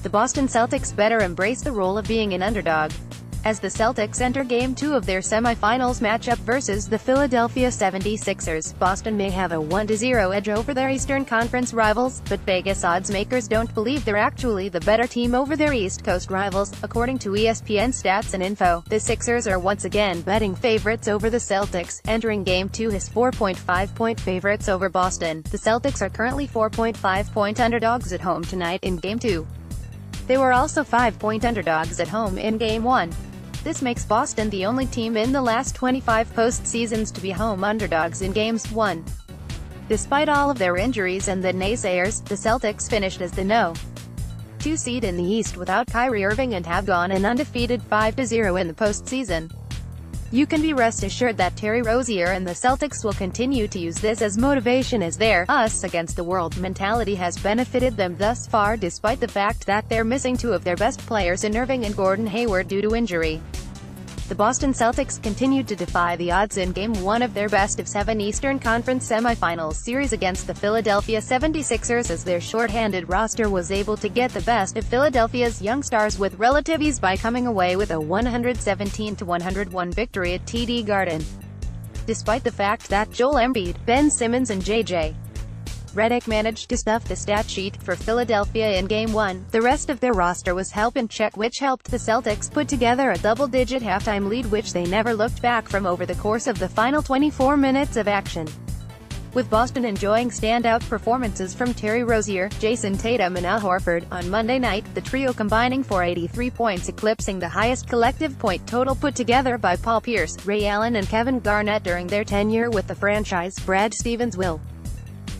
The Boston Celtics better embrace the role of being an underdog. As the Celtics enter Game 2 of their semifinals matchup versus the Philadelphia 76ers, Boston may have a 1-0 edge over their Eastern Conference rivals, but Vegas oddsmakers don't believe they're actually the better team over their East Coast rivals. According to ESPN Stats and Info, the Sixers are once again betting favorites over the Celtics, entering Game 2 as 4.5-point favorites over Boston. The Celtics are currently 4.5-point underdogs at home tonight in Game 2. They were also 5-point underdogs at home in Game 1. This makes Boston the only team in the last 25 postseasons to be home underdogs in Games 1. Despite all of their injuries and the naysayers, the Celtics finished as the No. 2 seed in the East without Kyrie Irving and have gone an undefeated 5-0 in the postseason. You can be rest assured that Terry Rozier and the Celtics will continue to use this as motivation, as their us against the world mentality has benefited them thus far, despite the fact that they're missing two of their best players in Irving and Gordon Hayward due to injury. The Boston Celtics continued to defy the odds in Game 1 of their best-of-7 Eastern Conference semifinals series against the Philadelphia 76ers, as their short-handed roster was able to get the best of Philadelphia's young stars with relative ease by coming away with a 117-101 victory at TD Garden. Despite the fact that Joel Embiid, Ben Simmons and J.J. Redick managed to stuff the stat sheet for Philadelphia in Game 1, the rest of their roster was in check, which helped the Celtics put together a double-digit halftime lead which they never looked back from over the course of the final 24 minutes of action. With Boston enjoying standout performances from Terry Rozier, Jason Tatum and Al Horford, on Monday night, the trio combining for 83 points, eclipsing the highest collective point total put together by Paul Pierce, Ray Allen and Kevin Garnett during their tenure with the franchise. Brad Stevens will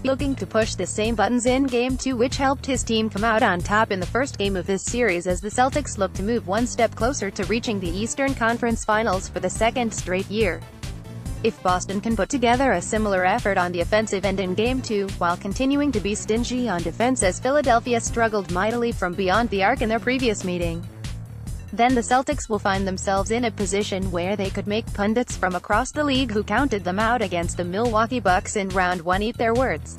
looking to push the same buttons in Game 2, which helped his team come out on top in the first game of this series, as the Celtics look to move one step closer to reaching the Eastern Conference Finals for the second straight year. If Boston can put together a similar effort on the offensive end in Game 2, while continuing to be stingy on defense as Philadelphia struggled mightily from beyond the arc in their previous meeting, then the Celtics will find themselves in a position where they could make pundits from across the league who counted them out against the Milwaukee Bucks in Round 1 eat their words.